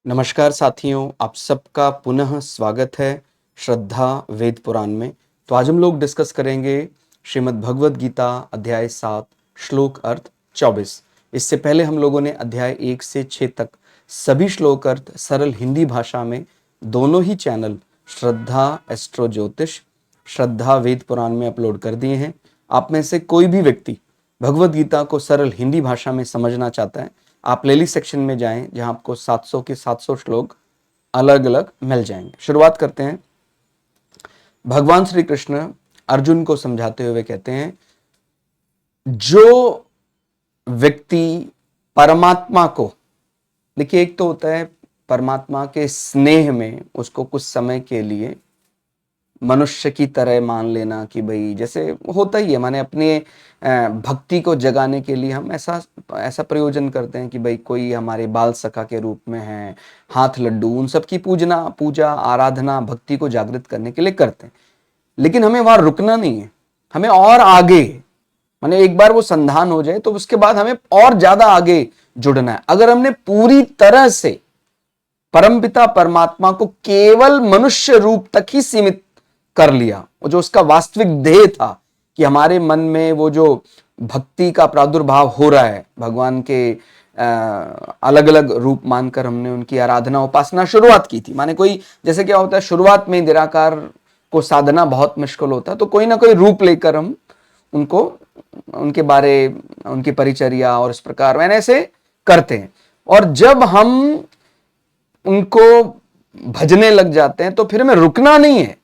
नमस्कार साथियों, आप सबका पुनः स्वागत है श्रद्धा वेद पुराण में। तो आज हम लोग डिस्कस करेंगे श्रीमद् भगवद गीता अध्याय 7 श्लोक अर्थ 24। इससे पहले हम लोगों ने अध्याय 1 से 6 तक सभी श्लोक अर्थ सरल हिंदी भाषा में दोनों ही चैनल श्रद्धा एस्ट्रो ज्योतिष, श्रद्धा वेद पुराण में अपलोड कर दिए हैं। आप में से कोई भी व्यक्ति भगवद गीता को सरल हिंदी भाषा में समझना चाहता है, आप प्लेलिस्ट सेक्शन में जाएं जहां आपको 700 के 700 श्लोक अलग अलग मिल जाएंगे। शुरुआत करते हैं। भगवान श्री कृष्ण अर्जुन को समझाते हुए कहते हैं, जो व्यक्ति परमात्मा को, देखिए एक तो होता है परमात्मा के स्नेह में उसको कुछ समय के लिए मनुष्य की तरह मान लेना कि भाई जैसे होता ही है, माने अपने भक्ति को जगाने के लिए हम ऐसा प्रयोजन करते हैं कि भाई कोई हमारे बाल सखा के रूप में है, हाथ लड्डू, उन सब की पूजा आराधना भक्ति को जागृत करने के लिए करते हैं। लेकिन हमें वहां रुकना नहीं है, हमें और आगे, माने एक बार वो संधान हो जाए तो उसके बाद हमें और ज्यादा आगे जुड़ना है। अगर हमने पूरी तरह से परमपिता परमात्मा को केवल मनुष्य रूप तक ही सीमित कर लिया, वो जो उसका वास्तविक ध्येय था कि हमारे मन में वो जो भक्ति का प्रादुर्भाव हो रहा है, भगवान के अलग अलग रूप मानकर हमने उनकी आराधना उपासना शुरुआत की थी। माने कोई, जैसे क्या होता है शुरुआत में निराकार को साधना बहुत मुश्किल होता है, तो कोई ना कोई रूप लेकर हम उनको, उनके बारे, उनकी परिचर्या और इस प्रकार मैंने ऐसे करते हैं। और जब हम उनको भजने लग जाते हैं तो फिर हमें रुकना नहीं है,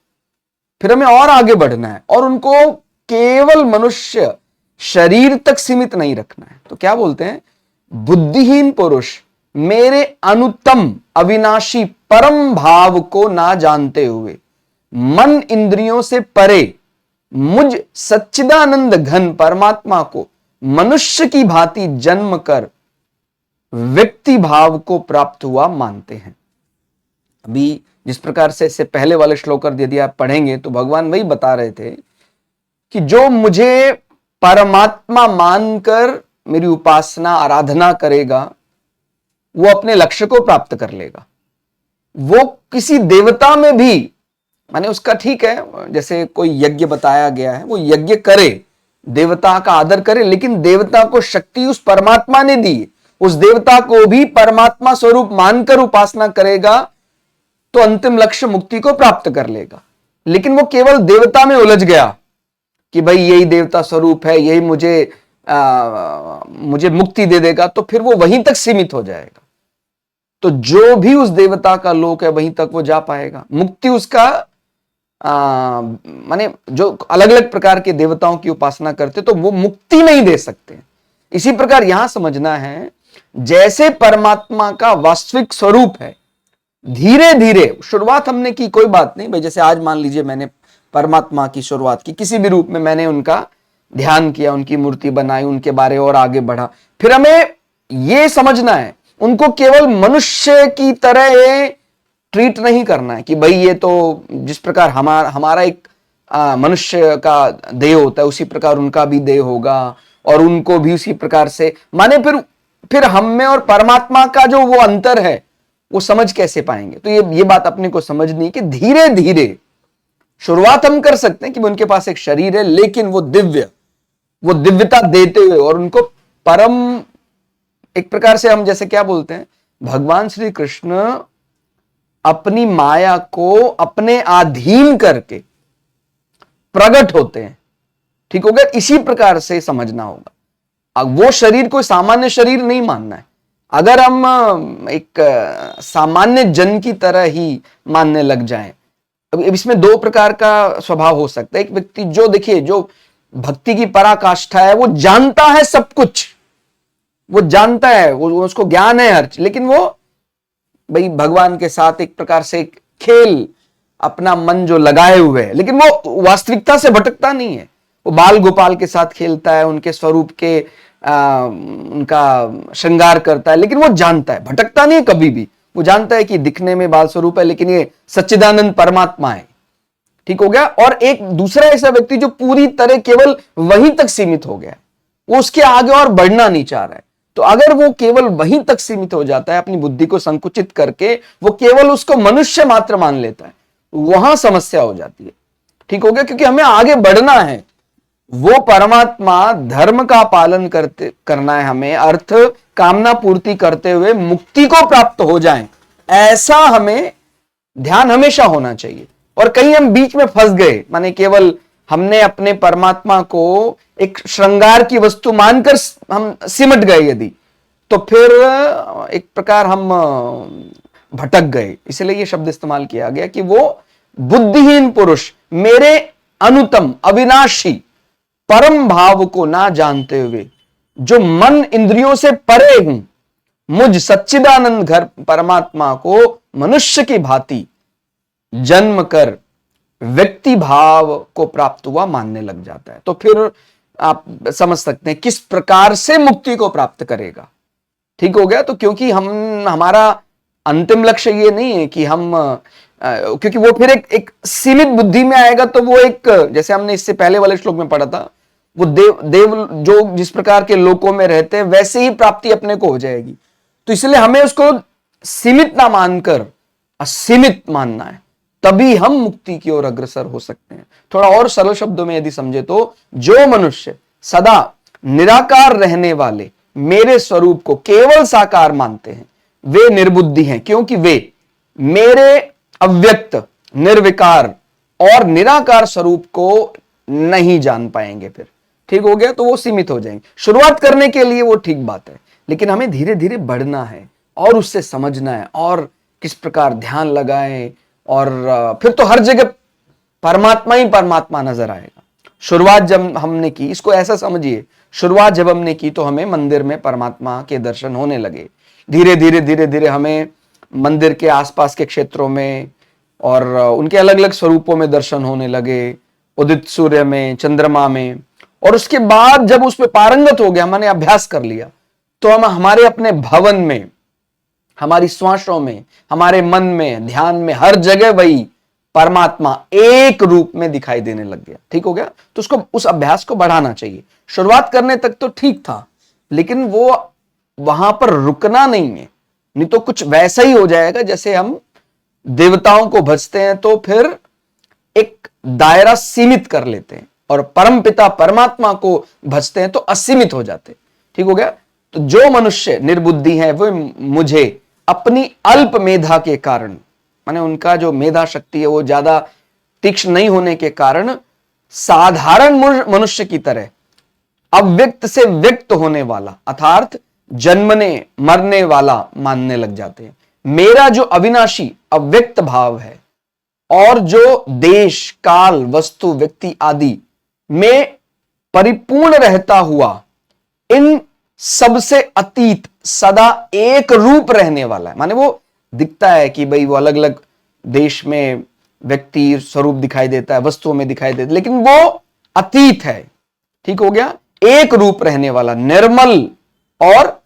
फिर हमें और आगे बढ़ना है और उनको केवल मनुष्य शरीर तक सीमित नहीं रखना है। तो क्या बोलते हैं, बुद्धिहीन पुरुष मेरे अनुत्तम अविनाशी परम भाव को ना जानते हुए मन इंद्रियों से परे मुझ सच्चिदानंद घन परमात्मा को मनुष्य की भांति जन्म कर व्यक्ति भाव को प्राप्त हुआ मानते हैं। अभी जिस प्रकार से इससे पहले वाले श्लोक यदि आप पढ़ेंगे तो भगवान वही बता रहे थे कि जो मुझे परमात्मा मानकर मेरी उपासना आराधना करेगा वो अपने लक्ष्य को प्राप्त कर लेगा। वो किसी देवता में भी, माने उसका ठीक है, जैसे कोई यज्ञ बताया गया है वो यज्ञ करे, देवता का आदर करे, लेकिन देवता को शक्ति उस परमात्मा ने दी, उस देवता को भी परमात्मा स्वरूप मानकर उपासना करेगा तो अंतिम लक्ष्य मुक्ति को प्राप्त कर लेगा। लेकिन वो केवल देवता में उलझ गया कि भाई यही देवता स्वरूप है, यही मुझे मुक्ति दे देगा, तो फिर वो वहीं तक सीमित हो जाएगा। तो जो भी उस देवता का लोक है वहीं तक वो जा पाएगा। मुक्ति उसका माने जो अलग अलग प्रकार के देवताओं की उपासना करते तो वो मुक्ति नहीं दे सकते। इसी प्रकार यहां समझना है, जैसे परमात्मा का वास्तविक स्वरूप है, धीरे धीरे शुरुआत हमने की, कोई बात नहीं भाई, जैसे आज मान लीजिए मैंने परमात्मा की शुरुआत की, किसी भी रूप में मैंने उनका ध्यान किया, उनकी मूर्ति बनाई, उनके बारे और आगे बढ़ा, फिर हमें यह समझना है उनको केवल मनुष्य की तरह ट्रीट नहीं करना है कि भाई ये तो जिस प्रकार हमारा एक मनुष्य का देह होता है उसी प्रकार उनका भी देह होगा और उनको भी उसी प्रकार से, माने फिर हम में और परमात्मा का जो वो अंतर है वो समझ कैसे पाएंगे। तो ये बात अपने को समझनी है कि धीरे धीरे शुरुआत हम कर सकते हैं कि उनके पास एक शरीर है लेकिन वो दिव्यता देते हुए और उनको परम, एक प्रकार से हम जैसे क्या बोलते हैं, भगवान श्री कृष्ण अपनी माया को अपने अधीन करके प्रकट होते हैं, ठीक हो गया। इसी प्रकार से समझना होगा। अब वो शरीर कोई सामान्य शरीर नहीं मानना है। अगर हम एक सामान्य जन की तरह ही मानने लग जाएं, अब इसमें दो प्रकार का स्वभाव हो सकता है। एक व्यक्ति जो, देखिए, जो भक्ति की पराकाष्ठा है, वो जानता है सब कुछ, वो जानता है, वो उसको ज्ञान है हर चीज, लेकिन वो भाई भगवान के साथ एक प्रकार से खेल अपना मन जो लगाए हुए है, लेकिन वो वास्तविकता से भटकता नहीं है। वो बाल गोपाल के साथ खेलता है, उनके स्वरूप के उनका श्रृंगार करता है, लेकिन वो जानता है, भटकता नहीं है कभी भी। वो जानता है कि दिखने में बाल स्वरूप है लेकिन ये सच्चिदानंद परमात्मा है, ठीक हो गया। और एक दूसरा ऐसा व्यक्ति जो पूरी तरह केवल वहीं तक सीमित हो गया, वो उसके आगे और बढ़ना नहीं चाह रहा है, तो अगर वो केवल वहीं तक सीमित हो जाता है, अपनी बुद्धि को संकुचित करके वो केवल उसको मनुष्य मात्र मान लेता है, वहां समस्या हो जाती है। ठीक हो गया? क्योंकि हमें आगे बढ़ना है, वो परमात्मा धर्म का पालन करना है, हमें अर्थ कामना पूर्ति करते हुए मुक्ति को प्राप्त हो जाएं, ऐसा हमें ध्यान हमेशा होना चाहिए। और कहीं हम बीच में फंस गए, माने केवल हमने अपने परमात्मा को एक श्रृंगार की वस्तु मानकर हम सिमट गए यदि, तो फिर एक प्रकार हम भटक गए। इसलिए यह शब्द इस्तेमाल किया गया कि वो बुद्धिहीन पुरुष मेरे अनुतम अविनाशी परम भाव को ना जानते हुए, जो मन इंद्रियों से परे हूं, मुझ सच्चिदानंद घर परमात्मा को मनुष्य की भांति जन्म कर व्यक्ति भाव को प्राप्त हुआ मानने लग जाता है। तो फिर आप समझ सकते हैं किस प्रकार से मुक्ति को प्राप्त करेगा। ठीक हो गया? तो क्योंकि हमारा अंतिम लक्ष्य ये नहीं है कि हम क्योंकि वो फिर एक सीमित बुद्धि में आएगा, तो वो एक, जैसे हमने इससे पहले वाले श्लोक में पढ़ा था, वो देव जो जिस प्रकार के लोकों में रहते हैं वैसे ही प्राप्ति अपने को हो जाएगी। तो इसलिए हमें उसको सीमित ना मानकर असीमित मानना है, तभी हम मुक्ति की ओर अग्रसर हो सकते हैं। थोड़ा और सरल शब्दों में यदि समझे तो, जो मनुष्य सदा निराकार रहने वाले मेरे स्वरूप को केवल साकार मानते हैं, वे निर्बुद्धि हैं, क्योंकि वे मेरे अव्यक्त, निर्विकार और निराकार स्वरूप को नहीं जान पाएंगे। फिर ठीक हो गया? तो वो सीमित हो जाएंगे। शुरुआत करने के लिए वो ठीक बात है, लेकिन हमें धीरे धीरे बढ़ना है और उससे समझना है और किस प्रकार ध्यान लगाएं, और फिर तो हर जगह परमात्मा ही परमात्मा नजर आएगा। शुरुआत जब हमने की, इसको ऐसा समझिए, शुरुआत जब हमने की तो हमें मंदिर में परमात्मा के दर्शन होने लगे। धीरे धीरे हमें मंदिर के आसपास के क्षेत्रों में और उनके अलग अलग स्वरूपों में दर्शन होने लगे, उदित सूर्य में, चंद्रमा में। और उसके बाद जब उस पर पारंगत हो गया, हमने अभ्यास कर लिया, तो हम हमारे अपने भवन में, हमारी श्वासों में, हमारे मन में, ध्यान में, हर जगह वही परमात्मा एक रूप में दिखाई देने लग गया। ठीक हो गया? तो उसको, उस अभ्यास को बढ़ाना चाहिए। शुरुआत करने तक तो ठीक था, लेकिन वो वहां पर रुकना नहीं है, नहीं तो कुछ वैसा ही हो जाएगा जैसे हम देवताओं को भजते हैं तो फिर एक दायरा सीमित कर लेते हैं, और परमपिता परमात्मा को भजते हैं तो असीमित हो जाते हैं। ठीक हो गया? तो जो मनुष्य निर्बुद्धि है वो मुझे अपनी अल्प मेधा के कारण, माने उनका जो मेधा शक्ति है वो ज्यादा तीक्ष्ण नहीं होने के कारण, साधारण मनुष्य की तरह अव्यक्त से व्यक्त होने वाला, अर्थात जन्मने मरने वाला मानने लग जाते हैं। मेरा जो अविनाशी अव्यक्त भाव है और जो देश काल वस्तु व्यक्ति आदि में परिपूर्ण रहता हुआ, इन सबसे अतीत सदा एक रूप रहने वाला है। माने वो दिखता है कि भाई वो अलग अलग देश में व्यक्ति स्वरूप दिखाई देता है, वस्तुओं में दिखाई देता है, लेकिन वो अतीत है। ठीक हो गया? एक रूप रहने वाला, निर्मल और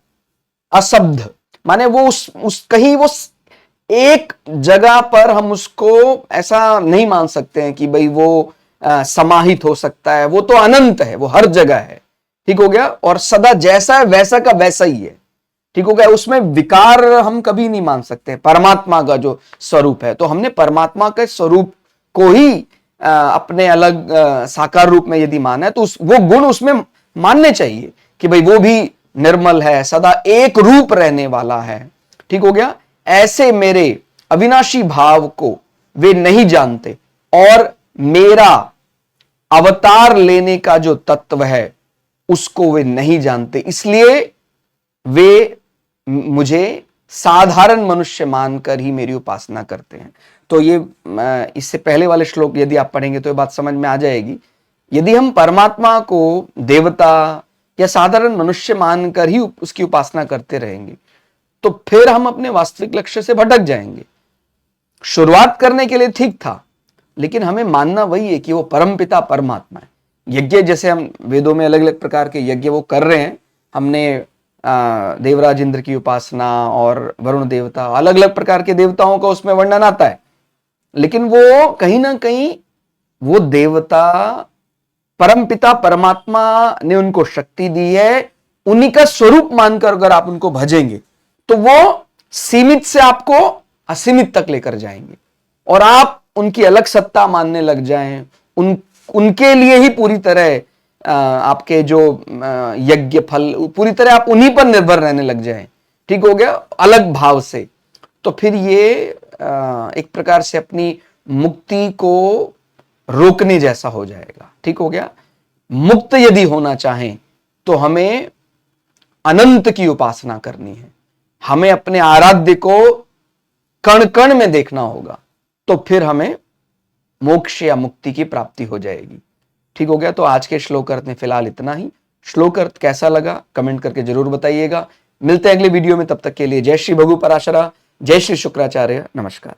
अशब्द, माने वो उस कहीं वो एक जगह पर हम उसको ऐसा नहीं मान सकते हैं कि भाई वो समाहित हो सकता है। वो तो अनंत है, वो हर जगह है। ठीक हो गया? और सदा जैसा है वैसा का वैसा ही है। ठीक हो गया? उसमें विकार हम कभी नहीं मान सकते परमात्मा का जो स्वरूप है। तो हमने परमात्मा के स्वरूप को ही अपने अलग साकार रूप में यदि माना है, तो वो गुण उसमें मानने चाहिए कि भाई वो भी निर्मल है, सदा एक रूप रहने वाला है। ठीक हो गया? ऐसे मेरे अविनाशी भाव को वे नहीं जानते, और मेरा अवतार लेने का जो तत्व है उसको वे नहीं जानते, इसलिए वे मुझे साधारण मनुष्य मानकर ही मेरी उपासना करते हैं। तो ये इससे पहले वाले श्लोक यदि आप पढ़ेंगे तो ये बात समझ में आ जाएगी। यदि हम परमात्मा को देवता या साधारण मनुष्य मानकर ही उसकी उपासना करते रहेंगे, तो फिर हम अपने वास्तविक लक्ष्य से भटक जाएंगे। शुरुआत करने के लिए ठीक था, लेकिन हमें मानना वही है कि वो परमपिता परमात्मा है। यज्ञ जैसे हम वेदों में अलग अलग प्रकार के यज्ञ वो कर रहे हैं, हमने देवराज इंद्र की उपासना और वरुण देवता, अलग अलग प्रकार के देवताओं का उसमें वर्णन आता है, लेकिन वो कहीं ना कहीं वो देवता परमपिता परमात्मा ने उनको शक्ति दी है उन्हीं का स्वरूप मानकर अगर आप उनको भजेंगे तो वो सीमित से आपको असीमित तक लेकर जाएंगे, और आप उनकी अलग सत्ता मानने लग जाएं, उनके लिए ही पूरी तरह आपके जो यज्ञ फल पूरी तरह आप उन्हीं पर निर्भर रहने लग जाएं, ठीक हो गया, अलग भाव से, तो फिर ये एक प्रकार से अपनी मुक्ति को रोकने जैसा हो जाएगा। ठीक हो गया। मुक्त यदि होना चाहें तो हमें अनंत की उपासना करनी है, हमें अपने आराध्य को कण कण में देखना होगा, तो फिर हमें मोक्ष या मुक्ति की प्राप्ति हो जाएगी। ठीक हो गया। तो आज के श्लोक अर्थ में फिलहाल इतना ही। श्लोक अर्थ कैसा लगा कमेंट करके जरूर बताइएगा। मिलते हैं अगले वीडियो में, तब तक के लिए जय श्री भगु पराशरा, जय श्री शुक्राचार्य, नमस्कार।